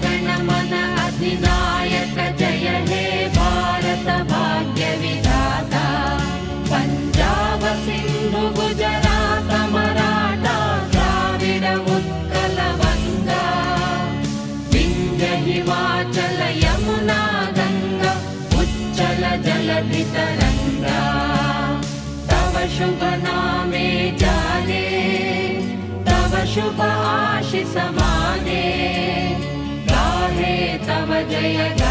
गण मन अधिनायक जय हे भारत भाग्य विधाता पंजाब सिंधु गुजरात मराठा द्राविड उत्कल बंगा विंध्य हिमाचल यमुना गंगा उच्चल जलधि तरंगा तव शुभ नामे जाने तव शुभ आशीष माने गाहे तव जय